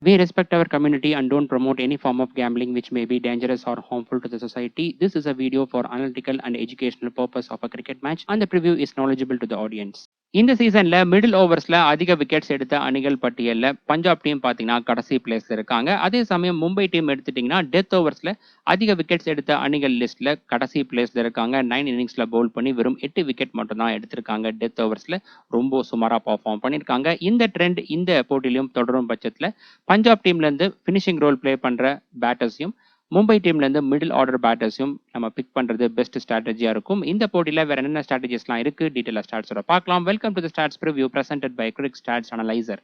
We respect our community and don't promote any form of gambling which may be dangerous or harmful to the society. This is a video for analytical and educational purpose of a cricket match and the preview is knowledgeable to the audience. இந்த சீசன்ல middle ஓவர்ஸ்ல அதிக wickets எடுத்த அணிகள் பட்டியல்ல Punjab team பாத்தீங்கன்னா கடைசி பிளேஸ்ல இருக்காங்க. அதே சமயம் மும்பை டீம் எடுத்துட்டீங்கன்னா டெத் ஓவர்ஸ்ல அதிக விக்கெட்ஸ் எடுத்த அணிகள் லிஸ்ட்ல கடைசி பிளேஸ்ல இருக்காங்க. 9 இன்னிங்ஸ்ல பவுல் பண்ணி வெறும் 8 விக்கெட் மட்டும் தான் எடுத்திருக்காங்க. டெத் ஓவர்ஸ்ல ரொம்ப சுமாரா பர்ஃபார்ம் பண்ணிருக்காங்க. இந்த ட்ரெண்ட் இந்த போட்டியிலும் தொடரும் பட்சத்துல பஞ்சாப் டீம்ல இருந்து ஃபினிஷிங் ரோல் பிளே பண்ற பேட்டர்ஸையும் மும்பை டீம்ல இருந்து மிடில் ஆர்டர் பேட்டர்ஸையும் நம்ம பிக் பண்றது பெஸ்ட் ஸ்ட்ராட்டஜியா இருக்கும். இந்த போட்டியில வேற என்னென்ன ஸ்ட்ராட்டஜிஸ்லாம் இருக்கு டீடைலா ஸ்டாட்ஸோட பார்க்கலாம். Welcome to the stats preview presented by cric stats analyser.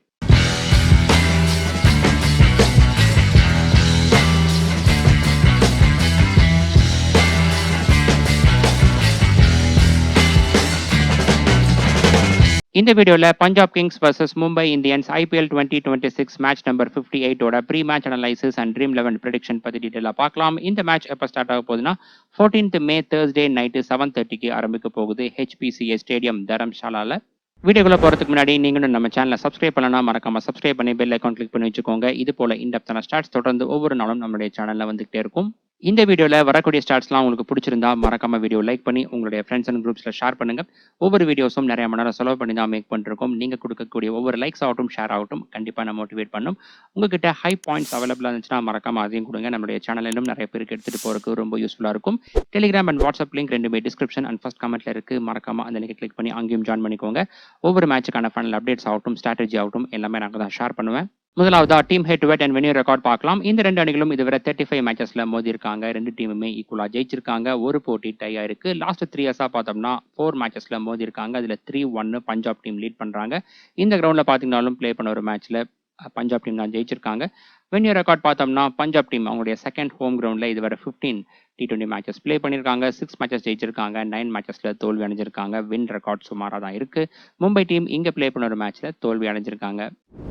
இந்த வீடியோல Punjab kings vs Mumbai Indians IPL 2026 match number 58 ஓட pre match analysis and dream 11 prediction பத்தி டீடைலா பார்க்கலாம். இந்த மேட்ச் எப்ப ஸ்டார்ட் ஆக போகுதுன்னா 14th மே Thursday நைட் 7:30க்கு ஆரம்பிக்க போகுது HPCA ஸ்டேடியம் தரம்சாலால. வீடியோக்குள்ள போறதுக்கு முன்னாடி நீங்களும் நம்ம சேனலை சப்ஸ்கிரைப் பண்ணலாம், மறக்காம சப்ஸ்கிரைப் பண்ணி பெல் ஐகான் கிளிக் பண்ணி வச்சுக்கோங்க. இது போல இன்டெப்தான ஸ்டாட்ஸ் தொடர்ந்து ஒவ்வொரு நாளும் நம்மளுடைய சேனல்ல வந்துகிட்டே இருக்கும். இந்த வீடியோல வரக்கூடிய ஸ்டாட்ஸ்லாம் உங்களுக்கு பிடிச்சிருந்தா மறக்காம வீடியோ லைக் பண்ணி உங்களுடைய ஃப்ரெண்ட்ஸ் அண்ட் குரூப்ஸ்ல ஷேர் பண்ணுங்க. ஒவ்வொரு வீடியோஸும் நிறைய மணி நேரம் செலவு பண்ணி தான் மேக் பண்ணிருக்கோம். நீங்க கொடுக்கக்கூடிய ஒவ்வொரு லைக்ஸ் ஆகட்டும் ஷேர் ஆகட்டும் கண்டிப்பா நம்ம மோட்டிவேட் பண்ணும். உங்ககிட்ட ஹை பாயிண்ட்ஸ் அவைலபிளா இருந்துச்சுன்னா மறக்காம அதையும் கொடுங்க. நம்மளுடைய சேனலிலும் நிறைய பேருக்கு எடுத்துட்டு போறதுக்கு ரொம்ப யூஸ்ஃபுல்லா இருக்கும். டெலிகிராம் அண்ட் வாட்ஸ்அப் லிங்க் ரெண்டுமே டிஸ்கிரிப்ஷன் அண்ட் ஃபர்ஸ்ட் கமெண்ட்ல இருக்கு. மறக்காம அந்த லிங்கை கிளிக் பண்ணி அங்கேயும் ஜாயின் பண்ணிக்கோங்க. ஒவ்வொரு மேட்சுக்கான ஃபைனல் அப்டேட்ஸ் ஆகட்டும் ஸ்ட்ராட்டஜி ஆகட்டும் எல்லாமே நாங்கள் தான் ஷேர் பண்ணுவேன். முதலாவதா team head to head and venue record பார்க்கலாம். இந்த ரெண்டு அணிகளும் இதுவரை 35 மேட்சஸ்ல மோதி இருக்காங்க. ரெண்டு டீமுமே ஈக்குவலா ஜெயிச்சிருக்காங்க. ஒரு போட்டி டை ஆயிருக்கு. லாஸ்ட் 3 இயர்ஸா பார்த்தோம்னா 4 மேட்சஸ்ல மோதி இருக்காங்க. அதுல 3-1 பஞ்சாப் டீம் லீட் பண்றாங்க. இந்த கிரவுண்ட்ல பாத்தீங்கன்னாலும் பிளே பண்ண ஒரு மேட்ச்ல பஞ்சாப் டீம் தான் ஜெயிச்சிருக்காங்க. வென்யூ ரெக்கார்ட் பார்த்தோம்னா பஞ்சாப் டீம் அவங்களுடைய செகண்ட் ஹோம் கிரவுண்ட்ல இதுவரை 15 T20 மேட்சஸ் பிளே பண்ணியிருக்காங்க. 6 மேட்சஸ் ஜெயிச்சிருக்காங்க. 9 மேட்சஸ்ல தோல்வி அடைஞ்சிருக்காங்க. வின் ரெக்கார்ட் சுமாரா தான் இருக்கு. மும்பை டீம் இங்க பிளே பண்ண ஒரு மேட்ச்ல தோல்வி அடைஞ்சிருக்காங்க.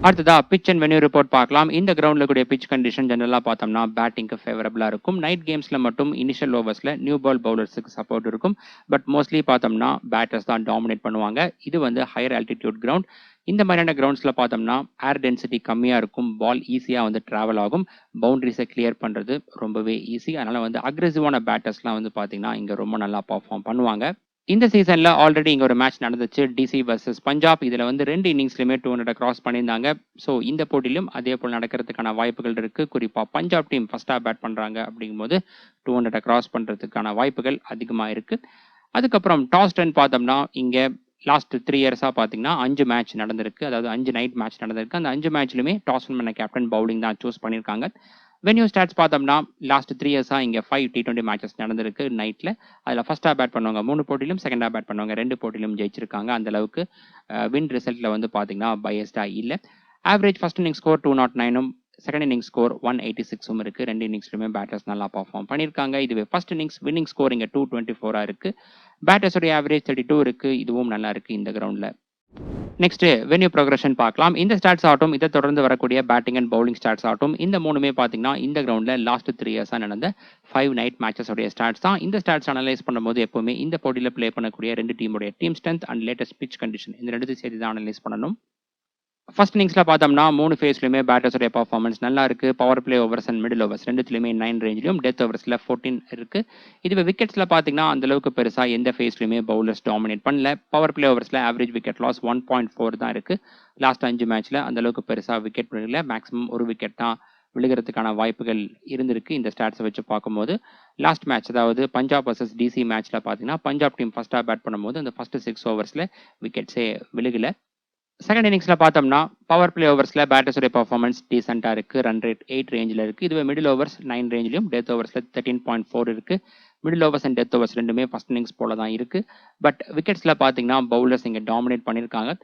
அடுத்ததா பிச் அண்ட் வென்யூ ரிப்போர்ட் பார்க்கலாம். இந்த கிரவுண்ட்ல கூடிய பிச் கண்டிஷன் ஜெனரலா பார்த்தோம்னா பேட்டிங்க்கு ஃபேவரபிளா இருக்கும். நைட் கேம்ஸ்ல மட்டும் இனிஷியல் ஓவர்ஸ்ல நியூ பால் பவுலர்ஸுக்கு சப்போர்ட் இருக்கும். பட் மோஸ்ட்லி பார்த்தோம்னா பேட்டர்ஸ் தான் டாமினேட் பண்ணுவாங்க. இது வந்து ஹையர் ஆல்டிடியூட் கிரவுண்ட். இந்த மாதிரியான கிரவுண்ட்ஸ்ல பார்த்தோம்னா ஏர் டென்சிட்டி கம்மியா இருக்கும். பால் ஈஸியா வந்து டிராவல் ஆகும். பவுண்டரிஸை கிளியர் பண்றது ரொம்பவே ஈஸி. அதனால வந்து அக்ரெசிவான பேட்டர்ஸ்லாம் வந்து பாத்தீங்கன்னா இங்க ரொம்ப நல்லா பர்ஃபார்ம் பண்ணுவாங்க. இந்த சீசன்ல ஆல்ரெடி இங்க ஒரு மேட்ச் நடந்துச்சு DC வர்சஸ் பஞ்சாப். இதுல வந்து 2 இன்னிங்ஸ்லயுமே 200 கிராஸ் பண்ணியிருந்தாங்க. ஸோ இந்த போட்டியிலும் அதே போல் நடக்கிறதுக்கான வாய்ப்புகள் இருக்கு. குறிப்பா பஞ்சாப் டீம் ஃபர்ஸ்டா பேட் பண்றாங்க அப்படிங்கும்போது 200 கிராஸ் பண்றதுக்கான வாய்ப்புகள் அதிகமா இருக்கு. அதுக்கப்புறம் டாஸ் ரன் பார்த்தோம்னா இங்க லாஸ்ட் 3 இயர்ஸா பாத்தீங்கன்னா 5 மேட்ச் நடந்திருக்கு. அதாவது 5 நைட் மேட்ச் நடந்திருக்கு. அந்த 5 மேட்ச்லுமே டாஸ் வின் பண்ண கேப்டன் பவுலிங் தான் சூஸ் பண்ணியிருக்காங்க. வென்யூ ஸ்டாட்ஸ் பார்த்தோம்னா லாஸ்ட் 3 இயர்ஸா இங்க 5 T20 மேட்சஸ் நடந்திருக்கு நைட்ல. அதுல ஃபர்ஸ்டா பேட் பண்ணவங்க 3 போட்டியிலும், செகண்டா பேட் பண்ணவங்க 2 போட்டியிலும் ஜெயிச்சிருக்காங்க. அந்த அளவுக்கு வின் ரிசல்ட்ல வந்து பாத்தீங்கன்னா பயஸ்டா இல்ல. ஆவரேஜ் ஃபர்ஸ்ட் இன்னிங் ஸ்கோர் 209ம் செகண்ட் இன்னிங் ஸ்கோர் 186ம் இருக்கு. 2 இன்னிங்ஸ்லுமே பேட்டர்ஸ் நல்லா பர்ஃபார்ம் பண்ணியிருக்காங்க. இதுவே ஃபர்ஸ்ட் இன்னிங்ஸ் வின்னிங் ஸ்கோர் இங்க 224 இருக்கு. பேட்டர்ஸோட ஆவரேஜ் 32 இருக்கு. இதுவும் நல்லா இருக்கு இந்த கிரவுண்ட்ல. நெக்ஸ்ட் வென்யூ ப்ரோக்ரஷன் பார்க்கலாம். இந்த ஸ்டாட்ஸ் ஆகட்டும் இதை தொடர்ந்து வரக்கூடிய பேட்டிங் அண்ட் பவுலிங் ஸ்டாட்ஸ் ஆகட்டும் இந்த மூணுமே பார்த்தீங்கன்னா இந்த கிரவுண்ட்ல லாஸ்ட் 3 இயர்ஸா நடந்த 5 நைட் மேட்சஸ் உடைய ஸ்டாட்ஸ் தான். இந்த ஸ்டாட்ஸ் அனலைஸ் பண்ணும்போது எப்பவுமே இந்த போட்டியில பிளே பண்ணக்கூடிய ரெண்டு டீமுடைய team strength and latest pitch condition இந்த ரெண்டுத்தையும் சேர்த்து தான் அனலைஸ் பண்ணணும். ஃபர்ஸ்ட் இன்னிங்ஸ்ல பார்த்தோம்னா 3 ஃபேஸ்லயுமே பேட்டர்ஸோட பர்ஃபார்மன்ஸ் நல்லா இருக்கு. Power play overs and middle overs ரெண்டுத்துலயுமே 9 ரேஞ்சிலும், டெத் ஓவர்ஸ்ல 14 இருக்கு. இதுவே விக்கெட்ஸ்ல பாத்தீங்கன்னா அந்த அளவுக்கு பெருசா எந்த ஃபேஸ்லயுமே பவுலர்ஸ் டாமினேட் பண்ணல. பவர் பிளே ஓவர்ஸ்ல ஆவரேஜ் விக்கெட் லாஸ் 1.4 தான் இருக்கு. லாஸ்ட் 5 மேட்ச்ல அந்த அளவுக்கு பெருசா விக்கெட் விழுகல. மேக்ஸிமம் ஒரு விக்கெட் தான் விழுகிறதுக்கான வாய்ப்புகள் இருந்திருக்கு. இந்த ஸ்டாட்ஸை வச்சு பார்க்கும்போது லாஸ்ட் மேட்ச் அதாவது பஞ்சாப் வர்சஸ் DC மேட்ச்ல பாத்தீங்கன்னா பஞ்சாப் டீம் ஃபர்ஸ்டா பேட் பண்ணும்போது அந்த ஃபர்ஸ்ட் 6 ஓவர்ஸ்ல விக்கெட்ஸே விழுகல. செகண்ட் இன்னிங்ஸ்ல பார்த்தோம்னா பவர் பிளே ஓவர்ஸ்ல பேட்டர்ஸோட பர்ஃபார்மன்ஸ் டீசென்டா இருக்கு. ரன் ரேட் 8 ரேஞ்சில் இருக்கு. இதுவே மிடில் ஓவர்ஸ் 9 ரேஞ்சிலும், டெத் ஓவர்ஸ்ல 13.4 இருக்கு. Middle overs and death overs ரெண்டுமே ஃபர்ஸ்ட் இன்னிங்ஸ் போல தான் இருக்கு. பட் விக்கெட்ஸ்ல பாத்தீங்கன்னா பவுலர்ஸ் இங்க டாமினேட் பண்ணியிருக்காங்க.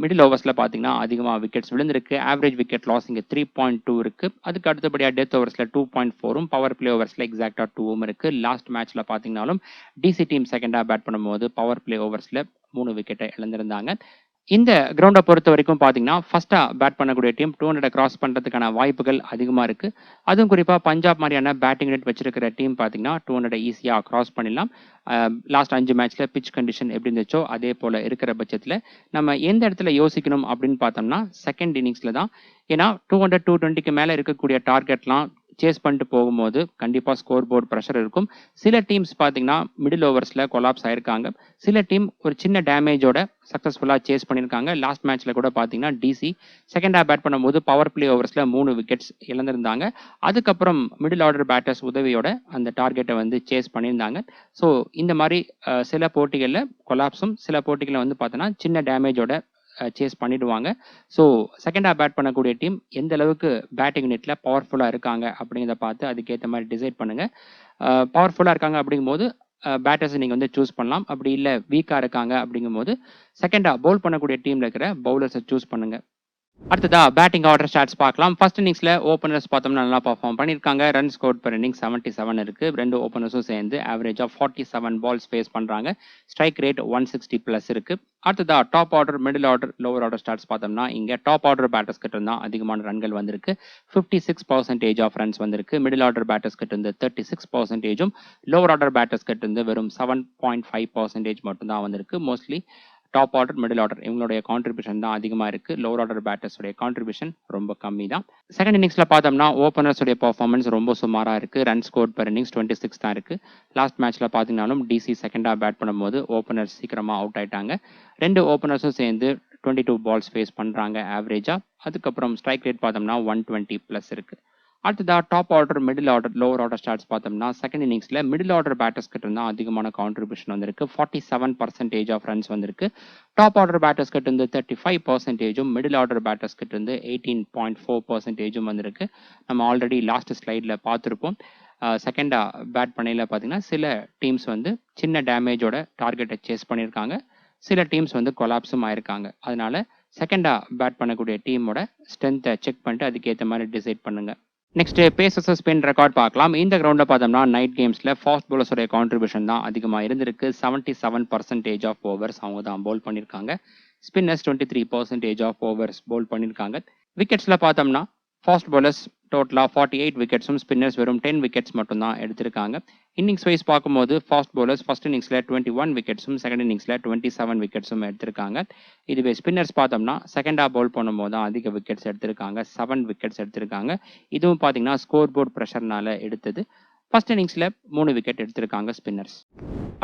மிடில் ஓவர்ஸ்ல பாத்தீங்கன்னா அதிகமா விக்கெட்ஸ் விழுந்திருக்கு. ஆவரேஜ் விக்கெட் லாஸ் இங்க 3.2 இருக்கு. அதுக்கு அடுத்தபடியா டெத் ஓவர்ஸ்ல 2.4ம், பவர் பிளே ஓவர்ஸ்ல எக்ஸாக்டா 2ம் இருக்கு. லாஸ்ட் மேட்ச்ல பாத்தீங்கன்னாலும் DC டீம் செகண்டா பேட் பண்ணும்போது பவர் பிளே ஓவர்ஸ்ல 3 விக்கெட்டை இழந்திருந்தாங்க. இந்த கிரவுண்டை பொறுத்த வரைக்கும் பார்த்தீங்கன்னா ஃபர்ஸ்டா பேட் பண்ணக்கூடிய டீம் 200 கிராஸ் பண்ணுறதுக்கான வாய்ப்புகள் அதிகமாக இருக்கு. அதுவும் குறிப்பாக பஞ்சாப் மாதிரியான பேட்டிங் ரேட் வச்சிருக்கிற டீம் பார்த்தீங்கன்னா 200 ஈஸியாக கிராஸ் பண்ணிடலாம். லாஸ்ட் 5 மேட்ச்ல பிச் கண்டிஷன் எப்படி இருந்துச்சோ அதே போல இருக்கிற பட்சத்தில் நம்ம எந்த இடத்துல யோசிக்கணும் அப்படின்னு பார்த்தோம்னா செகண்ட் இன்னிங்ஸ்ல தான். ஏன்னா 200 220க்கு மேலே இருக்கக்கூடிய டார்கெட்லாம் சேஸ் பண்ணிட்டு போகும்போது கண்டிப்பாக ஸ்கோர் போர்டு ப்ரெஷர் இருக்கும். சில டீம்ஸ் பார்த்தீங்கன்னா மிடில் ஓவர்ஸில் கொலாப்ஸ் ஆயிருக்காங்க. சில டீம் ஒரு சின்ன டேமேஜோட சக்ஸஸ்ஃபுல்லாக சேஸ் பண்ணியிருக்காங்க. லாஸ்ட் மேட்ச்ல கூட பார்த்தீங்கன்னா டிசி செகண்ட் ஹாஃப் பேட் பண்ணும்போது பவர் பிளே ஓவர்ஸில் 3 விக்கெட்ஸ் இழந்திருந்தாங்க. அதுக்கப்புறம் மிடில் ஆர்டர் பேட்டர்ஸ் உதவியோட அந்த டார்கெட்டை வந்து சேஸ் பண்ணியிருந்தாங்க. ஸோ இந்த மாதிரி சில போட்டிகளில் கொலாப்ஸும் சில போட்டிகளில் வந்து பார்த்தோன்னா சின்ன டேமேஜோட சேஸ் பண்ணிடுவாங்க. ஸோ செகண்ட் ஹாஃப் பேட் பண்ணக்கூடிய டீம் எந்த அளவுக்கு பேட்டிங் யூனிட்ல பவர்ஃபுல்லாக இருக்காங்க அப்படிங்கிறத பார்த்து அதுக்கேற்ற மாதிரி டிசைட் பண்ணுங்க. பவர்ஃபுல்லாக இருக்காங்க அப்படிங்கும்போது பேட்டர்ஸ் நீங்கள் வந்து சூஸ் பண்ணலாம். அப்படி இல்லை வீக்காக இருக்காங்க அப்படிங்கும்போது செகண்ட் ஹாஃப் பவுல் பண்ணக்கூடிய டீமில் இருக்கிற பவுலர்ஸை சூஸ் பண்ணுங்க. அடுத்ததா பேட்டிங் ஆர்டர் ஸ்டாட்ஸ் பார்க்கலாம். ஃபர்ஸ்ட் இன்னிங்ஸ்ல ஓப்பனர்ஸ் பார்த்தோம்னா நல்லா பர்ஃபார்ம் பண்ணியிருக்காங்க. ரன் ஸ்கோர் பெர் இன்னிங் 77 இருக்கு. ரெண்டு ஓப்பனர்ஸும் சேர்ந்து ஆவரேஜ் ஆஃப் 47 பால்ஸ் ஃபேஸ் பண்றாங்க. ஸ்ட்ரைக் ரேட் 160 பிளஸ் இருக்கு. அடுத்ததா top order, middle order, lower order stats பார்த்தோம்னா இங்க டாப் ஆர்டர் பேட்டர்ஸ் கிட்ட இருந்தா அதிகமான ரன்கள் வந்திருக்கு. 56% ஆஃப் ரன்ஸ் வந்திருக்கு. மிடில் ஆர்டர் பேட்டர்ஸ் கிட்ட இருந்து 36%, லோவர் ஆர்டர் பேட்டர்ஸ் கிட்ட இருந்து வெறும் 7.5% மட்டும் தான் வந்திருக்கு. Mostly top order, middle order இவங்களுடைய கான்ட்ரிபியூஷன் தான் அதிகமாக இருக்கு. லோவர் ஆர்டர் பேட்டர்ஸுடைய கான்ட்ரிபியூஷன் ரொம்ப கம்மி தான். செகண்ட் இன்னிங்ஸ்ல பார்த்தோம்னா ஓப்பனர்ஸுடைய பர்ஃபார்மன்ஸ் ரொம்ப சுமாரா இருக்கு. ரன் ஸ்கோர் பெர் இன்னிங்ஸ் 26 தான் இருக்கு. லாஸ்ட் மேட்ச்ல பார்த்தீங்கன்னாலும் டிசி செகண்ட் ஹாஃப் பேட் பண்ணும்போது ஓப்பனர்ஸ் சீக்கிரமா அவுட் ஆயிட்டாங்க. ரெண்டு ஓப்பனர்ஸும் சேர்ந்து 22 பால்ஸ் ஃபேஸ் பண்றாங்க ஆவரேஜா. அதுக்கப்புறம் ஸ்ட்ரைக் ரேட் பார்த்தோம்னா 120 பிளஸ் இருக்கு. அடுத்ததா top order, middle order, lower order stats பார்த்தோம்னா செகண்ட் இன்னிங்ஸ்ல மிடில் ஆர்டர் பேட்டர்ஸ் கிட்ட இருந்தா அதிகமான கான்ட்ரிபியூஷன் வந்திருக்கு. 47% ஆஃப் ரன்ஸ் வந்திருக்கு. டாப் ஆர்டர் பேட்டர்ஸ் கிட்ட இருந்து 35%, மிடில் ஆர்டர் பேட்டர்ஸ் கிட்ட இருந்து 18.4% வந்திருக்கு. நம்ம ஆல்ரெடி லாஸ்ட் ஸ்லைட்ல பார்த்துருப்போம். செகண்டா பேட் பண்ணையில பார்த்தீங்கன்னா சில டீம்ஸ் வந்து சின்ன டேமேஜோட டார்கெட்டை சேஸ் பண்ணியிருக்காங்க. சில டீம்ஸ் வந்து கொலாப்ஸும் ஆயிருக்காங்க. அதனால செகண்டா பேட் பண்ணக்கூடிய டீமோட ஸ்ட்ரென்த்தை செக் பண்ணிட்டு அதுக்கேற்ற மாதிரி டிசைட் பண்ணுங்க. நெக்ஸ்ட் பேசஸ் ஸ்பின் ரெக்கார்ட் பார்க்கலாம். இந்த கிரவுண்ட்ல பார்த்தோம்னா நைட் கேம்ஸ்ல ஃபாஸ்ட் பவுலர்ஸோட கான்ட்ரிபியூஷன் தான் அதிகமாக இருந்திருக்கு. 77% ஆஃப் ஓவர்ஸ் அவங்க தான் பவுல் பண்ணியிருக்காங்க. ஸ்பின்னர்ஸ் 23% ஆஃப் ஓவர்ஸ் பவுல் பண்ணியிருக்காங்க. விக்கெட்ஸ்ல பார்த்தோம்னா ஃபாஸ்ட் பவுலர்ஸ் டோட்டலா 48 விக்கெட்ஸும், ஸ்பின்னர்ஸ் வெறும் 10 விக்கெட்ஸ் மட்டும் தான் எடுத்திருக்காங்க. இன்னிங்ஸ் வைஸ் பார்க்கும்போது ஃபாஸ்ட் பவுலர்ஸ் ஃபர்ஸ்ட் இன்னிங்ஸ்ல 21 விக்கெட்ஸும், செகண்ட் இன்னிங்ஸ்ல 27 விக்கெட்ஸும் எடுத்திருக்காங்க. இதுவே ஸ்பின்னர்ஸ் பார்த்தோம்னா செகண்ட் ஹாஃப் பவுல் பண்ணும்போது தான் அதிக விக்கெட்ஸ் எடுத்திருக்காங்க. 7 விக்கெட்ஸ் எடுத்திருக்காங்க. இதுவும் பார்த்தீங்கன்னா ஸ்கோர் போர்ட் ப்ரெஷர்னால எடுத்தது. ஃபர்ஸ்ட் இன்னிங்ஸ்ல 3 விக்கெட் எடுத்திருக்காங்க ஸ்பின்னர்ஸ்.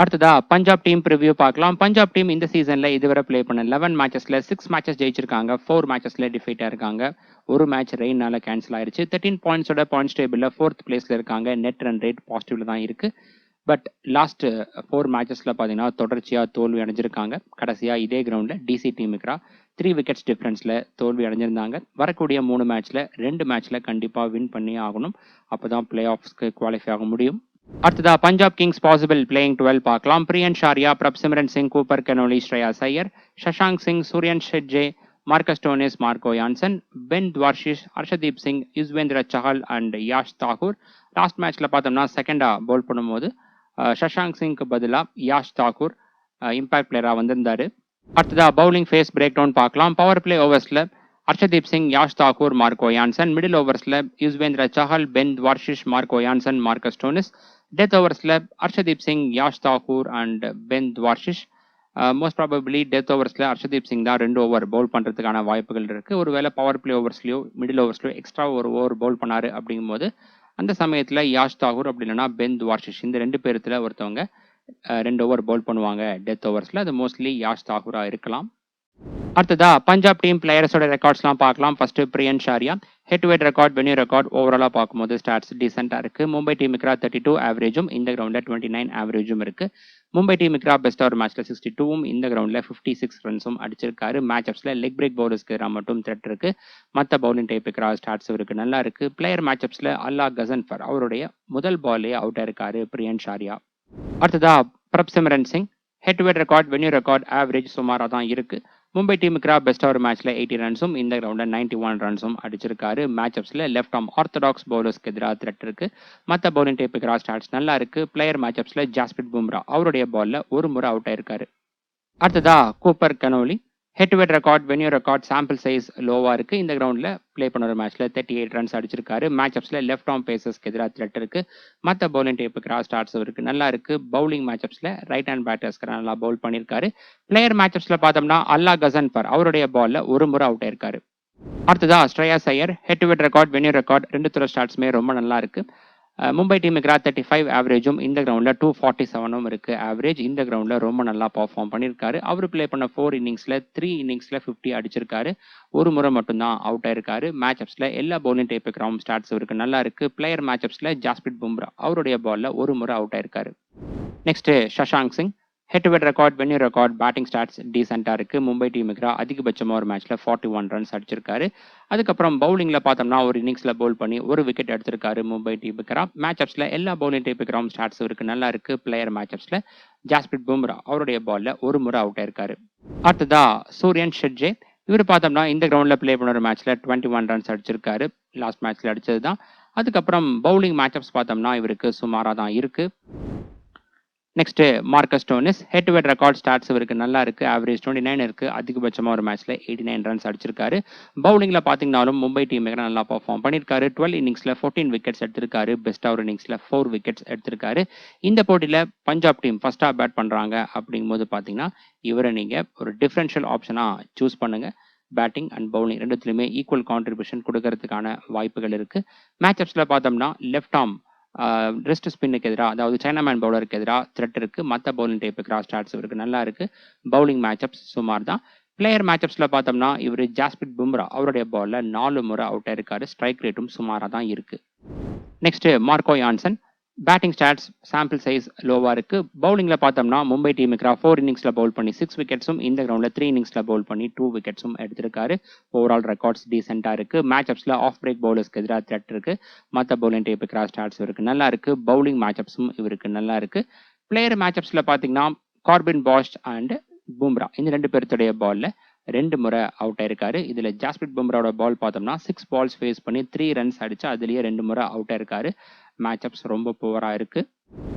அடுத்ததா பஞ்சாப் டீம் ப்ரிவ்யூ பார்க்கலாம். பஞ்சாப் டீம் இந்த சீசன்ல இதுவரை பிளே பண்ண 11 மேட்சஸ்ல 6 மேட்சஸ் ஜெயிச்சிருக்காங்க. 4 மேட்சஸ்ல டிஃபீட்டா இருக்காங்க. ஒரு மேட்ச் ரெயின்னால கேன்சல் ஆயிருச்சு. 13 பாயிண்ட்ஸோட பாயிண்ட்ஸ் டேபிள்ல 4th பிளேஸ்ல இருக்காங்க. நெட் ரன் ரேட் பாசிட்டிவ்ல தான் இருக்கு. பட் லாஸ்ட் 4 மேட்சஸ்ல பார்த்தீங்கன்னா தொடர்ச்சியா தோல்வி அடைஞ்சிருக்காங்க. கடைசியா இதே கிரவுண்ட்ல டிசி டீமுக்கு 3 விக்கெட்ஸ் டிஃபரன்ஸ்ல தோல்வி அடைஞ்சிருந்தாங்க. வரக்கூடிய 3 மேட்ச்ல 2 மேட்ச்ல கண்டிப்பா வின் பண்ணியே ஆகணும். அப்பதான் பிளே ஆஃப்ஸ்க்கு குவாலிஃபை ஆக முடியும். அடுத்ததா பஞ்சாப் கிங்ஸ் பாசிபிள் பிளேயிங் 12 பார்க்கலாம். Priyansh Arya, Prabhsimran Singh, Cooper Connolly, Shreyas Iyer, Shashank Singh, Suryansh Shedge, Marcus Stoinis, Marco Jansen, Ben Dwarshuis, Arshdeep Singh, Yuzvendra Chahal and Yash Thakur. Last மேட்ச்ல பார்த்தோம்னா செகண்டா பவுல் பண்ணும்போது சஷாங்க் சிங்க்கு பதிலாக யாஷ் தாக்கூர் இம்பாக்ட் பிளேயராக வந்திருந்தாரு. அடுத்ததா பவுலிங் ஃபேஸ் பிரேக் டவுன் பார்க்கலாம். பவர் பிளே ஓவர்ஸ்ல Arshdeep Singh, Yash Thakur, Marco Jansen. Middle ஓவர்ஸ்ல Yuzvendra Chahal, Ben Dwarshuis, Marco Jansen, Marcus Stoinis. Death ஓவர்ஸ்ல Arshdeep Singh, Yash Thakur and Ben Dwarshuis. Most probably death ஓவர்ஸ்ல ஹர்ஷதீப் சிங் தான் 2 ஓவர் பவுல் பண்றதுக்கான வாய்ப்புகள் இருக்கு. ஒருவேளை பவர் பிளே ஓவர்ஸ்லயோ மிடில் ஓவர்ஸ்லயோ எக்ஸ்ட்ரா ஒரு ஓவர் பவுல் பண்ணாரு அப்படிங்கும்போது அந்த சமயத்துல யாஷ் தாக்கூர் அப்படி இல்லைன்னா பென் துவார்ஷிஷ் இந்த 2 பேர்த்துல ஒருத்தவங்க 2 ஓவர் பவுல் பண்ணுவாங்க டெத் ஓவர்ஸ்ல. அது மோஸ்ட்லி யாஷ் தாக்கூரா இருக்கலாம். அடுத்ததா பஞ்சாப் டீம் பிளேயர்ஸோட ரெக்கார்ட்ஸ்லாம் பார்க்கலாம். First Priyansh Arya. Head to head record, venue record, ஓவராலா பார்க்கும்போது ஸ்டாட்ஸ் டீசெண்டா இருக்கு. மும்பை டீமுக்கு 32 ஆவரேஜும், இந்த கிரவுண்ட்ல 29 ஆவரேஜும் இருக்கு. மும்பை டீமுக்கு பெஸ்ட் ஓவர் மேட்ச்ல 62ம், இந்த கிரவுண்ட்ல 56 ரன்ஸும் அடிச்சிருக்காரு. மேட்ச் அப்ஸ்ல லெக் பிரேக் பவுலர்ஸ்க்கு மட்டும் த்ரெட் இருக்கு. மற்ற பவுலிங் டைப்புக்கு ஸ்டாட்ஸும் இருக்கு, நல்லா இருக்கு. பிளேயர் மேட்ச் அப்ஸ்ல அல்லா கசன்ஃபர் அவருடைய முதல் பாலே அவுட் ஆயிருக்காரு பிரியன் ஷாரியா. அடுத்ததா Prabhsimran Singh. Head to head record, venue record, average சுமாரா தான் இருக்கு. மும்பை டீமுக்கு பெஸ்ட் ஓவர் மேட்ச்ல 80 ரன்ஸும், இந்த கிரவுண்ட்ல 91 ரன்ஸும் அடிச்சிருக்காரு. மேட்ச் அப்ஸ்ல லெஃப்ட் ஆர்ம் ஆர்த்தடாக்ஸ் பவுலர்ஸ்க்கு எதிராக த்ரெட் இருக்கு. மற்ற பவுலிங் டைப்புக்கு ஸ்டாட்ஸ் நல்லா இருக்கு. பிளேயர் மேட்ச் அப்ஸ்ல ஜாஸ்பிரிட் பும்ரா அவருடைய பால்ல ஒரு முறை அவுட் ஆயிருக்காரு. அடுத்ததா Cooper Connolly. Head to head record venue record sample size லோவா இருக்கு. இந்த கிரவுண்ட்ல ப்ளே பண்ண ஒரு மேட்ச்ல 38 ரன்ஸ் அடிச்சிருக்காரு. மேட்ச் அப்ஸ்ல லெஃப்ட் ஆர்ம் பேசர்ஸ்க்கு எதிராக த்ரெட் இருக்கு. மற்ற பவுலிங் டேப்பு கிராஸ் ஸ்டார்ட்ஸ் இருக்கு, நல்லா இருக்கு. பவுலிங் மேட்ச் அப்ஸ்ல ரைட் ஹேண்ட் பேட்டர்ஸ்க்கு நல்லா பவுல் பண்ணியிருக்காரு. பிளேயர் மேட்ச் அப்ஸ்ல பார்த்தோம்னா அல்லா கசன்பர் அவருடைய பால்ல ஒரு முறை அவுட் ஆயிருக்காரு. அடுத்ததா Shreyas Iyer head to head record venue record ரெண்டு துறை ஸ்டார்ட்ஸுமே ரொம்ப நல்லா இருக்கு. மும்பை டீமுக்கு 35 ஆவரேஜும் இந்த கிரவுண்ட்ல 247 இருக்கு ஆவரேஜ். இந்த கிரவுண்ட்ல ரொம்ப நல்லா பர்ஃபார்ம் பண்ணியிருக்காரு. அவர் பிளே பண்ண 4 இன்னிங்ஸ்ல 3 இன்னிங்ஸ்ல 50 அடிச்சிருக்காரு. ஒரு முறை மட்டும்தான் அவுட் ஆயிருக்காரு. மேட்ச் அப்ஸ்ல எல்லா பவுலிங் டைப்பு கிரவுண்ட் ஸ்டார்ட்ஸ் இருக்கு, நல்லா இருக்கு. பிளேயர் மேட்ச் அப்ஸ்ல ஜாஸ்பிரிட் பும்ரா அவருடைய பால்ல ஒரு முறை அவுட் ஆயிருக்காரு. Next Shashank Singh head to head record venue record batting stats டீசெண்டா இருக்கு. மும்பை டீமுக்கு அதிகபட்சமா ஒரு மேட்ச்ல 41 ரன்ஸ் அடிச்சிருக்காரு. அதுக்கப்புறம் பவுலிங்ல பார்த்தோம்னா ஒரு இன்னிங்ஸ்ல பவுல் பண்ணி ஒரு விக்கெட் எடுத்திருக்காரு மும்பை டீமுக்கு. மேட்ச் அப்ஸ்ல எல்லா பவுலிங் டைப்பு கிரவுண்ட் ஸ்டாட்ஸ் இருக்கு, நல்லா இருக்கு. பிளேயர் மேட்ச் அப்ஸ்ல ஜாஸ்பிரிட் பும்ரா அவருடைய பால்ல ஒரு முறை அவுட் ஆயிருக்காரு. அடுத்ததா சூரியன் ஷெட்ஜே, இவர் பார்த்தோம்னா இந்த கிரவுண்ட்ல பிளே பண்ண ஒரு மேட்ச்ல 21 ரன்ஸ் அடிச்சிருக்காரு. லாஸ்ட் மேட்ச்ல அடிச்சது தான். அதுக்கப்புறம் பவுலிங் மேட்ச் அப்ஸ் பார்த்தோம்னா இவருக்கு சுமாரா தான் இருக்கு. Next Marcus Stoinis head to head record stats இவருக்கு நல்லா இருக்கு. ஆவரேஜ் 29 இருக்கு. அதிகபட்சமா ஒரு மேட்ச்ல 89 ரன்ஸ் அடிச்சிருக்காரு. பவுலிங்ல பாத்தீங்கன்னாலும் மும்பை டீமுக்கு நல்லா பர்ஃபார்ம் பண்ணியிருக்காரு. 12 இன்னிங்ஸ்ல 14 விக்கெட்ஸ் எடுத்திருக்காரு. பெஸ்ட் ஓவர் இன்னிங்ஸ்ல 4 விக்கெட்ஸ் எடுத்திருக்காரு. இந்த போட்டியில பஞ்சாப் டீம் ஃபர்ஸ்டா பேட் பண்றாங்க அப்படிங்கும்போது பாத்தீங்கன்னா இவரை நீங்க ஒரு டிஃபரன்ஷியல் ஆப்ஷனா சூஸ் பண்ணுங்க. பேட்டிங் அண்ட் பவுலிங் ரெண்டுத்துலையுமே ஈக்குவல் கான்ட்ரிபியூஷன் கொடுக்கறதுக்கான வாய்ப்புகள் இருக்கு. மேட்ச் அப்ஸ்ல பார்த்தோம்னா லெஃப்ட் ஆர்ம் ரெஸ்ட் ஸ்பின்னுக்கு எதிராக, அதாவது சைனாமேன் பவுலருக்கு எதிராக த்ரெட் இருக்கு. மற்ற பவுலிங் டைப்பு கிராஸ் ஸ்டார்ட்ஸ் இவருக்கு நல்லா இருக்கு. பவுலிங் மேட்ச் அப்ஸ் சுமார் தான். பிளேயர் மேட்ச் அப்ஸ்ல பார்த்தோம்னா இவர் ஜாஸ்பிரிட் பும்ரா அவருடைய பால்ல 4 முறை அவுட் ஆயிருக்காரு. ஸ்ட்ரைக் ரேட்டும் சுமாரா தான் இருக்கு. Next Marco Jansen batting stats sample size லோவா இருக்கு. பவுலிங்ல பார்த்தோம்னா மும்பை டீமுக்கு 4 இன்னிங்ஸ்ல பவுல் பண்ணி 6 விக்கெட்ஸும் இந்த கிரவுண்ட்ல 3 இன்னிங்ஸ்ல பவுல் பண்ணி 2 விக்கெட்ஸும் எடுத்திருக்காரு. ஓவரால் ரெக்கார்ட்ஸ் டீசெண்டா இருக்கு. மேட்ச் அப்ஸ்ல ஆஃப் பிரேக் பவுலர்ஸ்க்கு எதிராக த்ரெட் இருக்கு. மற்ற பவுலிங் டைப்பு கிராஸ் ஸ்டார்ட்ஸ் இருக்கு, நல்லா இருக்கு. பவுலிங் மேட்ச் அப்ஸும் இவருக்கு நல்லா இருக்கு. பிளேயர் மேட்ச் அப்ஸ்ல பாத்தீங்கன்னா கார்பின் பாஷ் அண்ட் பும்ரா இந்த ரெண்டு பேர்த்துடைய பால்ல 2 முறை அவுட் ஆயிருக்காரு. இதுல ஜாஸ்பிரிட் பும்ராவோட பால் பார்த்தோம்னா 6 பால்ஸ் ஃபேஸ் பண்ணி 3 ரன்ஸ் அடிச்சு அதுலயே 2 முறை அவுட் ஆயிருக்காரு. மேட்ச் அப்ஸ் ரொம்ப புவரா இருக்கு.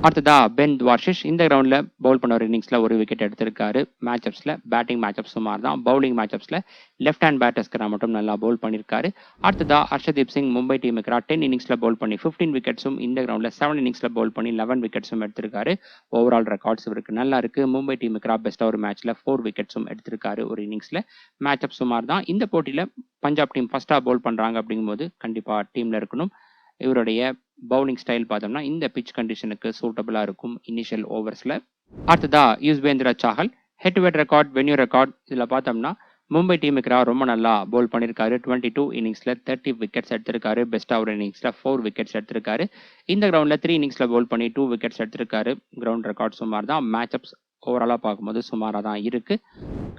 அடுத்ததா பென் துவார்ஷிஷ் இந்த கிரவுண்ட்ல பவுல் பண்ண ஒரு இன்னிங்ஸ்ல ஒரு விக்கெட் எடுத்திருக்காரு. மேட்ச் அப்ஸ்ல பேட்டிங் மேட்ச் அப் சுமார் தான். பவுலிங் மேட்ச் அப்ஸ்ல லெஃப்ட் ஹேண்ட் பேட்டர்ஸ்க்கு மட்டும் நல்லா பவுல் பண்ணிருக்காரு. அடுத்ததா ஹர்ஷதீப் சிங் மும்பை டீமுக்கு 10 இன்னிங்ஸ்ல பவுல் பண்ணி 15 விக்கெட்ஸும் இந்த கிரவுண்ட்ல 7 இன்னிங்ஸ்ல பவுல் பண்ணி 11 விக்கெட்ஸும் எடுத்திருக்காரு. ஓவரால் ரெக்கார்ட்ஸ் இவருக்கு நல்லா இருக்கு. மும்பை டீமுக்கு பெஸ்ட் ஒரு மேட்ச்ல 4 விக்கெட்ஸும் எடுத்திருக்காரு ஒரு இன்னிங்ஸ்ல. மேட்ச் அப் சுமார் தான். இந்த போட்டியில பஞ்சாப் டீம் ஃபர்ஸ்டா பவுல் பண்றாங்க அப்படிங்கும்போது கண்டிப்பா டீம்ல இருக்கணும். இவருடைய பவுலிங் ஸ்டைல் பார்த்தோம்னா இந்த பிச் கண்டிஷனுக்கு சூட்டபிளா இருக்கும் இனிஷியல் ஓவர்ஸ்ல. அடுத்ததா Yuzvendra Chahal head to head record venue record இதுல பார்த்தோம்னா மும்பை டீமுக்கு ரொம்ப நல்லா பவுல் பண்ணியிருக்காரு. 22 இன்னிங்ஸ்ல 30 விக்கெட்ஸ் எடுத்திருக்காரு. பெஸ்ட் ஓவர் இன்னிங்ஸ்ல 4 விக்கெட்ஸ் எடுத்திருக்காரு. இந்த கிரவுண்ட்ல 3 இன்னிங்ஸ்ல பவுல் பண்ணி 2 விக்கெட்ஸ் எடுத்திருக்காரு. கிரவுண்ட் ரெக்கார்ட் சுமார் தான். மேட்ச் அப்ஸ் ஓவராலா பார்க்கும்போது சுமாரா தான் இருக்கு.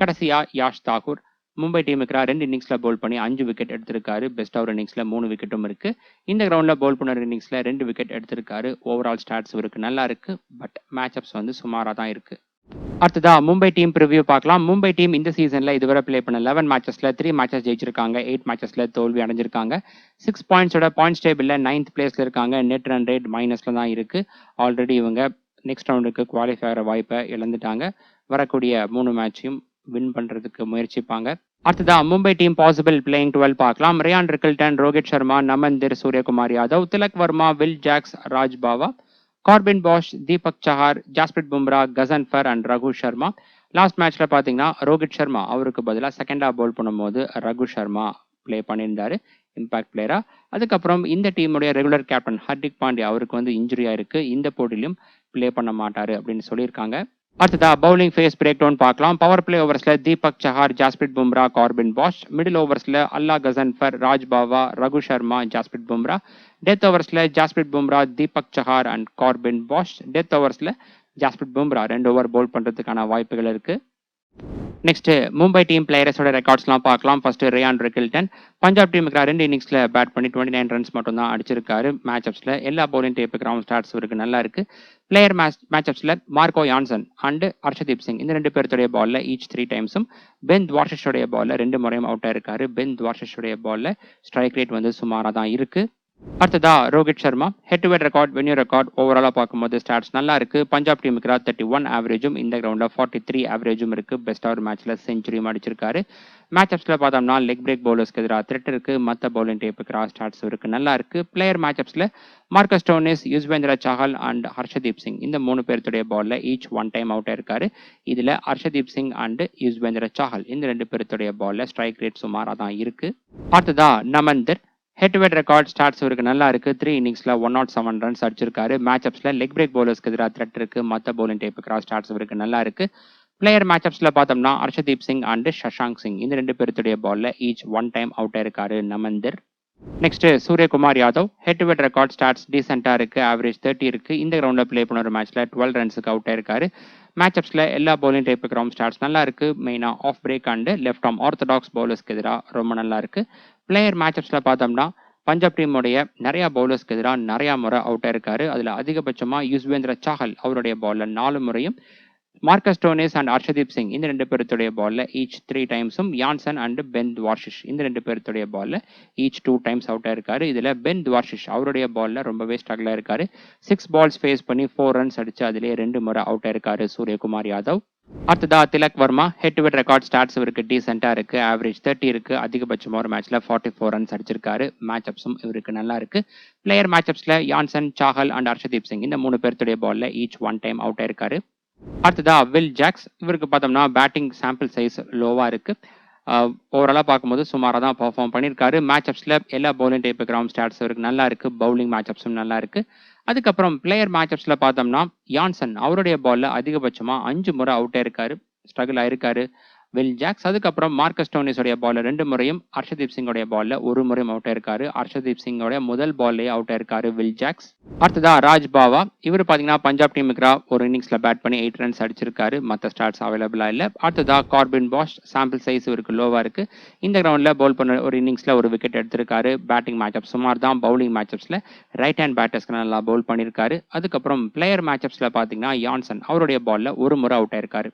கடைசியா யாஷ் தாக்கூர் மும்பை டீமுக்கு 2 இன்னிங்ஸ்ல பவுல் பண்ணி 5 விக்கெட் எடுத்திருக்காரு. பெஸ்ட் ஓவர் இன்னிங்ஸ்ல 3 விக்கெட்டும் இருக்கு. இந்த கிரவுண்ட்ல பவுல் பண்ண இன்னிங்ஸ்ல 2 விக்கெட் எடுத்திருக்காரு. ஓவரால் ஸ்டாட்ஸ் இவருக்கு நல்லா இருக்கு. பட் மேட்ச் அப்ஸ் சுமாரா தான் இருக்கு. அடுத்ததா மும்பை டீம் ப்ரிவியூ பார்க்கலாம். மும்பை டீம் இந்த சீசன்ல இதுவரை பிளே பண்ண 11 மேட்சஸ்ல 3 மேட்சஸ் ஜெயிச்சிருக்காங்க. 8 மேட்சஸ்ல தோல்வி அடைஞ்சிருக்காங்க. 6 பாயிண்ட்ஸோட பாயிண்ட்ஸ் டேபிள்ல 9th பிளேஸ்ல இருக்காங்க. நெட் ரன் ரேட் மைனஸ்ல தான் இருக்கு. ஆல்ரெடி இவங்க நெக்ஸ்ட் ரவுண்டுக்கு குவாலிஃபை ஆகிற வாய்ப்பை இழந்துட்டாங்க. வரக்கூடிய 3 மேட்சையும் வின் பண்றதுக்கு முயற்சிப்பாங்க. அடுத்ததா மும்பை டீம் பாசிபிள் பிளேயிங் 12 பார்க்கலாம். Ryan Rickelton, Rohit Sharma, நமந்திர், Suryakumar Yadav, Tilak Verma, will Jacks, Raj Bava, Corbin bash, Deepak Chahar, Jasprit Bumrah, Ghazanfar and Raghu Sharma. Last மேட்ச்ல பாத்தீங்கன்னா ரோஹித் சர்மா அவருக்கு பதிலாக செகண்டா பவுல் பண்ணும்போது ரகு சர்மா பிளே பண்ணியிருந்தாரு இம்பாக்ட் பிளேயரா. அதுக்கப்புறம் இந்த டீமுடைய ரெகுலர் கேப்டன் ஹர்திக் பாண்டியா அவருக்கு இன்ஜுரி ஆயிருக்கு. இந்த போட்டியிலும் பிளே பண்ண மாட்டாரு அப்படின்னு சொல்லியிருக்காங்க. அடுத்ததா பவுலிங் ஃபேஸ் பிரேக் டவுன் பார்க்கலாம். பவர் பிளே ஓவர்ஸ்ல Deepak Chahar, Jasprit Bumrah, Corbin Bosch. Middle ஓவர்ஸ்ல அல்லா கசன்பர், ராஜ் பாவா, ரகு சர்மா, ஜாஸ்பிரிட் பும்ரா. டெத் ஓவர்ஸ்ல Jasprit Bumrah, Deepak Chahar and Corbin Bosch. Death ஓவர்ஸ்ல ஜாஸ்பிரிட் பும்ரா 2 ஓவர் பவுல் பண்றதுக்கான வாய்ப்புகள் இருக்கு. நெக்ஸ்ட் மும்பை டீம் பிளேயர்ஸோட ரெக்கார்ட்ஸ்லாம் பார்க்கலாம். ஃபர்ஸ்ட் ரியான் ரிக்கில்டன் பஞ்சாப் டீமுக்கு 2 இன்னிங்ஸ்ல பேட் பண்ணி 29 ரன்ஸ் மட்டும் தான் அடிச்சிருக்காரு. மேட்ச் அப்ஸ்ல எல்லா பவுலிங் டேப்பு கிரவுண்ட் ஸ்டார்ட்ஸ் இருக்கு, நல்லா இருக்கு. பிளேயர் மேட்ச் அப்ஸ்ல Marco Jansen and Arshdeep Singh இந்த 2 பேருடைய பால்ல ஈச் 3 டைம்ஸும் பென் துவார்ஷிஷோடைய பால்ல 2 முறையும் அவுட் ஆயிருக்காரு. பென் துவார்ஷிஷோடைய பால்ல ஸ்ட்ரைக் ரேட் சுமாரா தான் இருக்கு. அடுத்ததா Rohit Sharma head to head record venue record ஓவராலாக பார்க்கும்போது ஸ்டாட்ஸ் நல்லா இருக்கு. பஞ்சாப் டீமுக்கு 31 ஆவரேஜும் இந்த கிரவுண்டில் 43 ஆவரேஜும் இருக்கு. பெஸ்ட்டாக ஒரு மேட்ச்ல செஞ்சுரியும் அடிச்சிருக்காரு. மேட்சப்ஸில் பார்த்தோம்னா லெக் பிரேக் பவுலர்ஸ்க்கு எதிராக த்ரெட் இருக்கு. மற்ற பவுலிங் டேப்புக்கு ஸ்டாட்ஸ் இருக்கு, நல்லா இருக்கு. பிளேயர் மேட்சப்ஸில் Marcus Stoinis, Yuzvendra Chahal and Arshdeep Singh இந்த 3 பேருடைய பால்ல ஈச் 1 டைம் அவுட் ஆயிருக்காரு. இதுல ஹர்ஷதீப் சிங் அண்ட் யுஸ்வேந்திர சாஹல் இந்த 2 பேருடைய பால்ல ஸ்ட்ரைக் ரேட் சுமாராக தான் இருக்கு. அடுத்ததா Naman Dhir head to head record stats இருக்கு, நல்லா இருக்கு. 3 இன்னிங்ஸ்ல 107 ரன்ஸ் அடிச்சிருக்காரு. மேட்சப்ஸ்ல லெக் பிரேக் பவுலர்ஸ்க்கு எதிராக த்ரெட் இருக்கு. மற்ற பவுலிங் டேப்புக்கு ஸ்டாட்ஸ் இருக்கு, நல்லா இருக்கு. பிளேயர் மேட்சப்ஸ்ல பார்த்தோம்னா ஹர்ஷதீப் சிங் அண்ட் சஷாங்க் சிங் இந்த 2 பேருடைய பால்ல ஈச் 1 டைம் அவுட் ஆயிருக்காரு Naman Dhir. Next Suryakumar Yadav head to head record stats டீசெண்டா இருக்கு. ஆவரேஜ் 30 இருக்கு. இந்த கிரவுண்ட்ல பிளே பண்ண ஒரு மேட்ச்ல 12 ரன்ஸுக்கு அவுட் ஆயிருக்காரு. மேட்சப்ஸ்ல எல்லா பவுலிங் டைப்புக்கு ஸ்டாட்ஸ் நல்லா இருக்கு. மெயினா off break and left arm orthodox பவுலர்ஸ்க்கு எதிராக ரொம்ப நல்லா இருக்கு. பிளேயர் மேட்சப்ஸ்ல பார்த்தோம்னா பஞ்சாப் டீமுடைய நிறைய பவுலர்ஸ்க்கு எதிராக நிறைய முறை அவுட் ஆயிருக்காரு. அதுல அதிகபட்சமா யுஸ்வேந்திர சாஹல் அவருடைய பால்ல 4 முறையும், Marcus Stoinis and Arshdeep Singh இந்த 2 பேருடைய பால்ல ஈச் 3 டைம்ஸும், யான்சன் அண்ட் பென் துவார்ஷிஷ் இந்த 2 பேருடைய பால்ல ஈச் 2 டைம்ஸ் அவுட் ஆயிருக்காரு. இதுல பென் துவார்ஷிஷ் அவருடைய பால்ல ரொம்பவே ஸ்ட்ரகிள் ஆயிருக்காரு. 6 பால்ஸ் ஃபேஸ் பண்ணி 4 ரன்ஸ் அடிச்சு அதிலே 2 முறை அவுட் ஆயிருக்காரு சூரியகுமார் யாதவ். அடுத்ததா Tilak Varma head to head record stats இவருக்கு டீசெண்டா இருக்கு. ஆவரேஜ் 30 இருக்கு. அதிகபட்சமா ஒரு மேட்ச்ல 44 ரன்ஸ் அடிச்சிருக்காரு. மேட்சப்ஸும் இவருக்கு நல்லா இருக்கு. பிளேயர் மேட்சப்ஸ்ல யான்சன், சாஹல் அண்ட் ஹர்ஷதீப் சிங் இந்த 3 பேருடைய பால்ல ஈச் 1 டைம் அவுட் ஆயிருக்காரு. அடுத்ததா வில் ஜாக்ஸ் இவருக்கு பார்த்தோம்னா பேட்டிங் சாம்பிள் சைஸ் லோவா இருக்கு. ஓவராலாக பார்க்கும்போது சுமாராக தான் பர்ஃபார்ம் பண்ணியிருக்காரு. மேட்சப்ஸில் எல்லா பவுலிங் டைப்பு கிரவுண்ட் ஸ்டாட்ஸ் இவருக்கு நல்லா இருக்கு. பவுலிங் மேட்சப்ஸும் நல்லா இருக்கு. அதுக்கப்புறம் பிளேயர் மேட்சப்ஸில் பார்த்தோம்னா யான்சன் அவருடைய பால்ல அதிகபட்சமாக 5 முறை அவுட் ஆயிருக்காரு, ஸ்ட்ரகிள் ஆயிருக்காரு வில் ஜாக்ஸ். அதுக்கப்புறம் மார்க்கஸ் ஸ்டோனிஸோடைய பால்ல 2 முறையும், ஹர்ஷதீப் சிங்கோடைய பால்ல 1 முறையும் அவுட் ஆயிருக்காரு. ஹர்ஷதீப் சிங்கோடைய முதல் பால்லேயே அவுட் ஆயிருக்காரு வில் ஜாக்ஸ். அடுத்ததா ராஜ் பாவா இவர் பார்த்தீங்கன்னா பஞ்சாப் டீமுக்கு ஒரு இன்னிங்ஸ்ல பேட் பண்ணி 8 ரன்ஸ் அடிச்சிருக்காரு. மற்ற ஸ்டாட்ஸ் அவைலபிளா இல்லை. அடுத்ததா கார்பின் பாஷ் சாம்பிள் சைஸ் இவருக்கு லோவா இருக்கு. இந்த கிரவுண்ட்ல பவுல் பண்ண ஒரு இன்னிங்ஸ்ல ஒரு விக்கெட் எடுத்திருக்காரு. பேட்டிங் மேட்சப் சுமார் தான். பவுலிங் மேட்சப்ஸ்ல ரைட் ஹேண்ட் பேட்டர்ஸ்க்கு நல்லா பவுல் பண்ணியிருக்காரு. அதுக்கப்புறம் பிளேயர் மேட்சப்ஸ்ல பார்த்தீங்கன்னா யான்சன் அவருடைய பால்ல 1 முறை அவுட் ஆயிருக்காரு.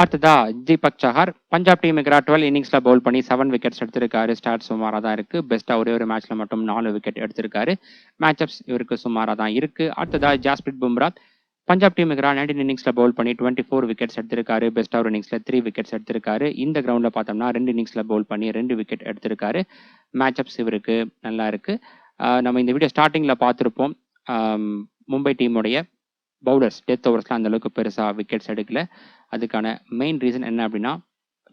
அடுத்ததா தீபக் சஹார் பஞ்சாப் டீமுக்கு 12 இன்னிங்ஸ்ல பவுல் பண்ணி 7 விக்கெட்ஸ் எடுத்திருக்காரு. ஸ்டாட் சுமாராக தான் இருக்கு. பெஸ்டா ஒரே ஒரு மேட்ச்ல மட்டும் 4 விக்கெட் எடுத்திருக்காரு. மேட்சப்ஸ் இவருக்கு சுமாராக தான் இருக்கு. அடுத்ததா ஜாஸ்பிரிட் பும்ரா பஞ்சாப் டீமுக்கு 19 இன்னிங்ஸ்ல பவுல் பண்ணி 24 விக்கெட்ஸ் எடுத்திருக்காரு. பெஸ்டா ஒரு இன்னிங்ஸ்ல 3 விக்கெட்ஸ் எடுத்திருக்காரு. இந்த கிரவுண்ட்ல பார்த்தோம்னா 2 இன்னிங்ஸ்ல பவுல் பண்ணி 2 விக்கெட் எடுத்திருக்காரு. மேட்சப்ஸ் இவருக்கு நல்லா இருக்கு. நம்ம இந்த வீடியோ ஸ்டார்டிங்ல பார்த்துருப்போம். மும்பை டீமுடைய பவுலர்ஸ் டெத் ஓவர்ஸ்லாம் அந்த அளவுக்கு பெருசாக விக்கெட்ஸ் எடுக்கல. அதுக்கான மெயின் ரீசன் என்ன அப்படின்னா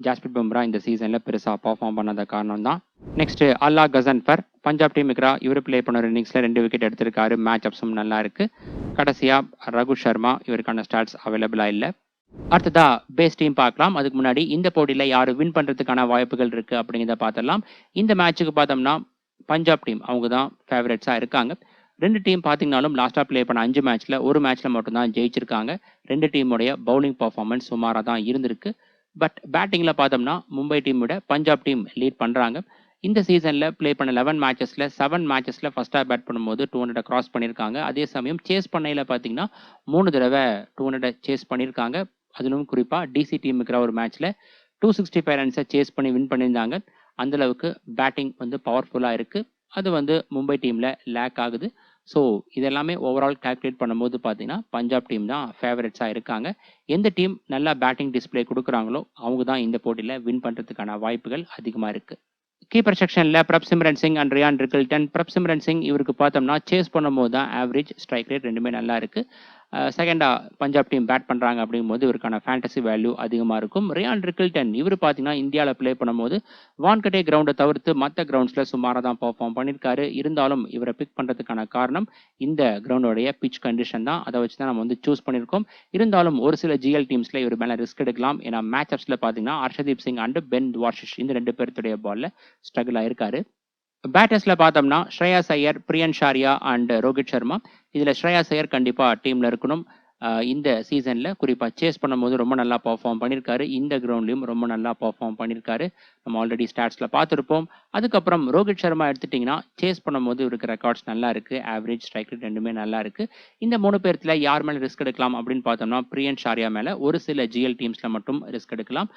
ஜாஸ்பிரிட் பும்ரா இந்த சீசனில் பெருசாக பர்ஃபார்ம் பண்ணாத காரணம் தான். நெக்ஸ்ட் அல்லா கசன்பர் பஞ்சாப் டீமுக்கு இவர் பிளே பண்ண ஒரு இன்னிங்ஸில் 2 விக்கெட் எடுத்திருக்காரு. மேட்சப்ஸும் நல்லா இருக்கு. கடைசியாக ரகு சர்மா இவருக்கான ஸ்டாட்ஸ் அவைலபிளாக இல்லை. அடுத்ததா பேஸ் டீம் பார்க்கலாம். அதுக்கு முன்னாடி இந்த போட்டியில் யார் வின் பண்ணுறதுக்கான வாய்ப்புகள் இருக்குது அப்படிங்கிறத பார்த்துடலாம். இந்த மேட்சுக்கு பார்த்தோம்னா பஞ்சாப் டீம் அவங்க தான் ஃபேவரட்ஸாக இருக்காங்க. 2 டீம் பார்த்தீங்கன்னாலும் லாஸ்ட்டாக ப்ளே பண்ண 5 மேட்ச்சில் ஒரு மேட்ச்சில் மட்டும்தான் ஜெயிச்சிருக்காங்க. 2 டீமுடைய பவுலிங் பர்ஃபார்மன்ஸ் சுமாராக தான் இருந்திருக்கு. பட் பேட்டிங்கில் பார்த்தோம்னா மும்பை டீமோட பஞ்சாப் டீம் லீட் பண்ணுறாங்க. இந்த சீசனில் ப்ளே பண்ண 11 மேட்சஸில் 7 மேட்சஸில் ஃபஸ்ட்டாக பேட் பண்ணும்போது 200 கிராஸ் பண்ணியிருக்காங்க. அதே சமயம் சேஸ் பண்ணையில் பார்த்தீங்கன்னா 3 தடவை 200 சேஸ் பண்ணியிருக்காங்க. அதிலும் குறிப்பாக டிசி டீமுக்கு ஒரு மேட்ச்சில் 265 ரன்ஸை சேஸ் பண்ணி வின் பண்ணியிருந்தாங்க. அந்தளவுக்கு பேட்டிங் பவர்ஃபுல்லாக இருக்குது. அது மும்பை டீமில் லேக் ஆகுது. ஸோ இதெல்லாமே ஓவரால் கால்குலேட் பண்ணும்போது பார்த்தீங்கன்னா பஞ்சாப் டீம் தான் ஃபேவரட்ஸாக இருக்காங்க. எந்த டீம் நல்லா பேட்டிங் டிஸ்பிளே கொடுக்குறாங்களோ அவங்க தான் இந்த போட்டியில் வின் பண்ணுறதுக்கான வாய்ப்புகள் அதிகமாக இருக்குது. கீப்பர் செக்ஷனில் Prabhsimran Singh and Ryan Rickelton. Prabhsimran Singh இவருக்கு பார்த்தோம்னா சேஸ் பண்ணும்போது தான் ஆவரேஜ், ஸ்ட்ரைக் ரேட் ரெண்டுமே நல்லா இருக்குது. செகண்டாக பஞ்சாப் டீம் பேட் பண்ணுறாங்க அப்படிங்கும்போது இவருக்கான ஃபேண்டசி வேல்யூ அதிகமாக இருக்கும். ரியான் ரிக்கில்டன் இவர் பார்த்தீங்கன்னா இந்தியாவில் ப்ளே பண்ணும்போது வான்கடே கிரவுண்டை தவிர்த்து மற்ற கிரவுண்ட்ஸில் சுமாராக தான் பர்ஃபார்ம் பண்ணியிருக்காரு. இருந்தாலும் இவரை பிக் பண்ணுறதுக்கான காரணம் இந்த கிரவுண்டோடைய பிச் கண்டிஷன் தான். அதை வச்சு தான் நம்ம சூஸ் பண்ணியிருக்கோம். இருந்தாலும் ஒரு சில ஜிஎல் டீம்ஸில் இவர் மேலே ரிஸ்க் எடுக்கலாம். ஏன்னா மேட்சப்ஸில் பார்த்தீங்கன்னா Harshdeep Singh and Ben Dwarshuis இந்த 2 பேருடைய பால்ல ஸ்ட்ரகிள் ஆயிருக்காரு. பேட்டர்ஸ்ல பார்த்தோம்னா ஸ்ரேயாஸ் ஐயர், பிரியன் ஷாரியா அண்ட் ரோஹித் சர்மா. இதுல ஸ்ரேயாஸ் ஐயர் கண்டிப்பா டீம்ல இருக்கணும். இந்த சீசன்ல குறிப்பா சேஸ் பண்ணும்போது ரொம்ப நல்லா பர்ஃபார்ம் பண்ணியிருக்காரு. இந்த கிரவுண்ட்லயும் ரொம்ப நல்லா பர்ஃபார்ம் பண்ணியிருக்காரு. நம்ம ஆல்ரெடி ஸ்டாட்ஸ்ல பார்த்துருப்போம். அதுக்கப்புறம் ரோஹித் சர்மா எடுத்துட்டீங்கன்னா சேஸ் பண்ணும்போது இவருக்கு ரெக்கார்ட்ஸ் நல்லா இருக்கு. ஆவரேஜ், ஸ்ட்ரைக் ரேட் ரெண்டுமே நல்லா இருக்கு. இந்த 3 பேர்த்துல யார் மேல ரிஸ்க் எடுக்கலாம் அப்படின்னு பார்த்தோம்னா பிரியன் ஷாரியா மேல ஒரு சில ஜிஎல் டீம்ஸ்ல மட்டும் ரிஸ்க் எடுக்கலாம்.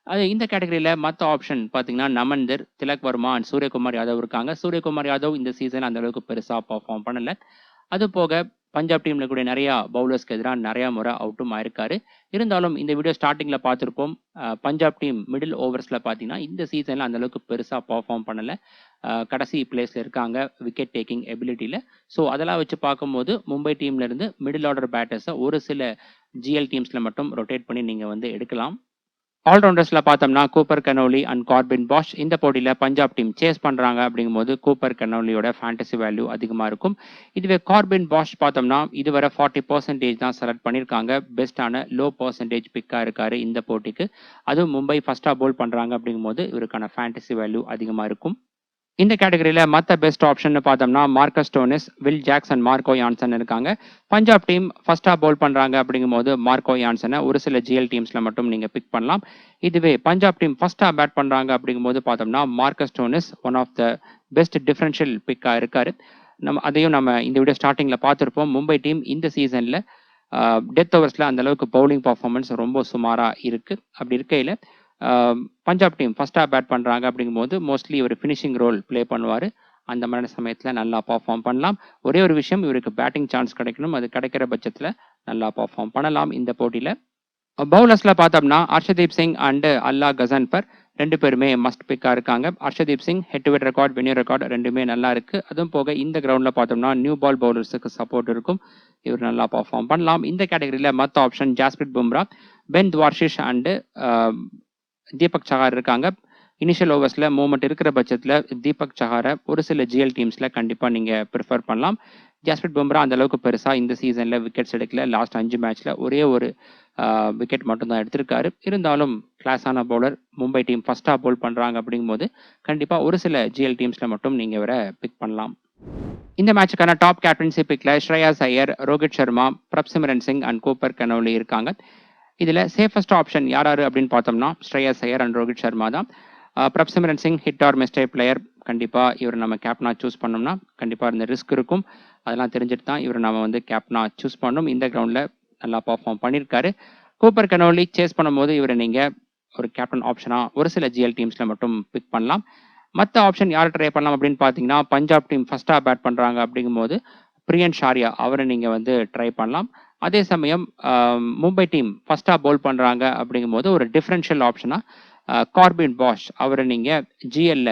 இந்த கேட்டகரியில மத்த ஆப்ஷன் பார்த்தீங்கன்னா, நமன்தர், திலக் வர்மா அண்ட் சூரியகுமார் யாதவ் இருக்காங்க. சூரியகுமார் யாதவ் இந்த சீசன் அந்த அளவுக்கு பெருசா பெர்ஃபார்ம் பண்ணல. அது போக பஞ்சாப் டீம்ல கூட நிறைய பவுலர்ஸ்க்கு எதிரா நிறைய முறை அவுட்டும் ஆயிருக்காரு. இருந்தாலும் இந்த வீடியோ ஸ்டார்ட்டிங்ல பார்த்திருப்போம். பஞ்சாப் டீம் மிடில் ஓவர்ஸ்ல பார்த்தீங்கன்னா, இந்த சீசன்ல அந்த அளவுக்கு பெருசா பெர்ஃபார்ம் பண்ணல. கடைசி பிளேஸ்ல இருக்காங்க விக்கெட் டேக்கிங் எபிலிட்டில. ஸோ அதெல்லாம் வச்சு பார்க்கும்போது மும்பை டீம்ல இருந்து மிடில் ஆர்டர் பேட்டர்ஸை ஒரு சில ஜிஎல் டீம்ஸ்ல மட்டும் ரொட்டேட் பண்ணி நீங்க வந்து எடுக்கலாம். ஆல்ரவுண்டர்ஸ்ல பார்த்தோம்னா Cooper Connolly and Corbin Bosch இந்த போட்டியில பஞ்சாப் டீம் சேஸ் பண்றாங்க அப்படிங்கும்போது கூப்பர் கனோலியோட ஃபேண்டசி வேல்யூ அதிகமா இருக்கும். இதுவே கார்பின் பாஷ் பார்த்தோம்னா இதுவரை 40% தான் செலக்ட் பண்ணியிருக்காங்க. பெஸ்டான லோ பர்சன்டேஜ் பிக்கா இருக்காரு இந்த போட்டிக்கு. அதுவும் மும்பை ஃபர்ஸ்டா பவுல் பண்றாங்க அப்படிங்கும்போது இவருக்கான ஃபேண்டசி வேல்யூ அதிகமா இருக்கும். இந்த கேட்டகரியில மத்த பெஸ்ட் ஆப்ஷன் பார்த்தோம்னா Marcus Stoinis, Will Jackson, Marco Jansen இருக்காங்க. பஞ்சாப் டீம் ஃபர்ஸ்டா பவுல் பண்றாங்க அப்படிங்கும்போது மார்க்கோ யான்சனை ஒரு சில ஜிஎல் டீம்ஸ்ல மட்டும் நீங்க பிக் பண்ணலாம். இதுவே பஞ்சாப் டீம் ஃபர்ஸ்டா பேட் பண்றாங்க அப்படிங்கும்போது பார்த்தோம்னா Marcus Stoinis one of the best differential பிக்கா இருக்காரு. அதையும் நம்ம இந்த வீடியோ ஸ்டார்டிங்ல பார்த்திருப்போம். மும்பை டீம் இந்த சீசன்ல டெத் ஓவர்ஸ்ல அந்த அளவுக்கு பவுலிங் பர்ஃபார்மன்ஸ் ரொம்ப சுமாரா இருக்கு. அப்படி இருக்கையில பஞ்சாப் டீம் ஃபர்ஸ்டா பேட் பண்றாங்க அப்படிங்கும்போது மோஸ்ட்லி இவர் ஃபினிஷிங் ரோல் ப்ளே பண்ணுவாரு. அந்த மாதிரி சமயத்துல நல்லா பர்ஃபார்ம் பண்ணலாம். ஒரே ஒரு விஷயம், இவருக்கு பேட்டிங் சான்ஸ் கிடைக்கணும். அது கிடைக்கிற பட்சத்துல நல்லா பர்ஃபார்ம் பண்ணலாம் இந்த போட்டியில. பவுலர்ஸ்ல பார்த்தோம்னா ஹர்ஷதீப் சிங் அண்ட் அல்லா கசன்பர் ரெண்டு பேருமே மஸ்ட் பிக்கா இருக்காங்க. Harshdeep Singh head to head record, venue record ரெண்டுமே நல்லா இருக்கு. அதுவும் போக இந்த கிரவுண்ட்ல பார்த்தோம்னா நியூ பால் பவுலர்ஸுக்கு சப்போர்ட் இருக்கும். இவர் நல்லா பர்ஃபார்ம் பண்ணலாம். இந்த கேட்டகரியில மற்ற option Jasprit Bumrah, Ben Dwarshuis and Deepak Chahar இருக்காங்க. இனிஷியல் ஓவர்ஸ்ல மூவ்மெண்ட் இருக்கிற பட்சத்துல தீபக் சஹாரை ஒரு சில ஜிஎல் டீம்ஸ்ல கண்டிப்பா நீங்க ப்ரிஃபர் பண்ணலாம். ஜாஸ்பிரிட் பும்ரா அந்த அளவுக்கு பெருசா இந்த சீசன்ல விக்கெட்ஸ் எடுக்கல. லாஸ்ட் 5 மேட்ச்ல ஒரே ஒரு விக்கெட் மட்டும் தான் எடுத்திருக்காரு. இருந்தாலும் கிளாஸான பவுலர். மும்பை டீம் ஃபர்ஸ்டா பவுல் பண்றாங்க அப்படிங்கும்போது கண்டிப்பா ஒரு சில ஜிஎல் டீம்ஸ்ல மட்டும் நீங்க இவரை பிக் பண்ணலாம். இந்த மேட்சுக்கான டாப் கேப்டன்சி பிக்ல Shreyas Iyer, Rohit Sharma, Prabhsimran Singh and Cooper Connolly இருக்காங்க. இதுல சேஃபஸ்ட் ஆப்ஷன் யாராரு அப்படின்னு பார்த்தோம்னா ஸ்ரேயாஸ் ஐயர் அண்ட் ரோஹித் சர்மா தான். Prabhsimran Singh hit or miss type player. கண்டிப்பா இவர் நம்ம கேப்டனா சூஸ் பண்ணோம்னா கண்டிப்பா இந்த ரிஸ்க் இருக்கும். அதெல்லாம் தெரிஞ்சுட்டு தான் இவர் நம்ம வந்து கேப்டனா சூஸ் பண்ணணும். இந்த கிரவுண்ட்ல நல்லா பர்ஃபார்ம் பண்ணியிருக்காரு. கூப்பர் கனோலி சேஸ் பண்ணும்போது இவரை நீங்க ஒரு கேப்டன் ஆப்ஷனா ஒரு சில ஜிஎல் டீம்ஸ்ல மட்டும் பிக் பண்ணலாம். மற்ற ஆப்ஷன் யாரை ட்ரை பண்ணலாம் அப்படின்னு பார்த்தீங்கன்னா பஞ்சாப் டீம் ஃபர்ஸ்டா பேட் பண்றாங்க அப்படிங்கும்போது பிரியன் ஷாரியா அவரை நீங்க வந்து ட்ரை பண்ணலாம். அதே சமயம் மும்பை டீம் ஃபர்ஸ்டா பவுல் பண்றாங்க அப்படிங்கும்போது ஒரு டிஃபரன்ஷியல் ஆப்ஷனா கார்பின் பாஷ் அவரை நீங்க ஜிஎல்ல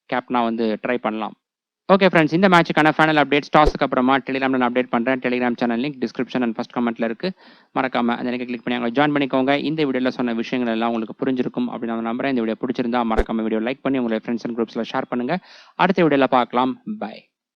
கேப்டனா வந்து ட்ரை பண்ணலாம். ஓகே ஃப்ரெண்ட்ஸ், இந்த மேட்சுக்கான ஃபைனல் அப்டேட்ஸ் டாஸ்க்கு அப்புறமா டெலிகிராம்ல நான் அப்டேட் பண்றேன். Telegram channel link description and first கமெண்ட்ல இருக்கு. மறக்காம அந்த லிங்கை கிளிக் பண்ணி அங்கே ஜாயின் பண்ணிக்கோங்க. இந்த வீடியோல சொன்ன விஷயங்கள் எல்லாம் உங்களுக்கு புரிஞ்சிருக்கும் அப்படின்னு நான் நம்புறேன். இந்த வீடியோ பிடிச்சிருந்தா மறக்காம வீடியோ லைக் பண்ணி உங்களுடைய ஃப்ரெண்ட்ஸ் அண்ட் குரூப்ஸ்ல ஷேர் பண்ணுங்க. அடுத்த வீடியோல பார்க்கலாம். பை.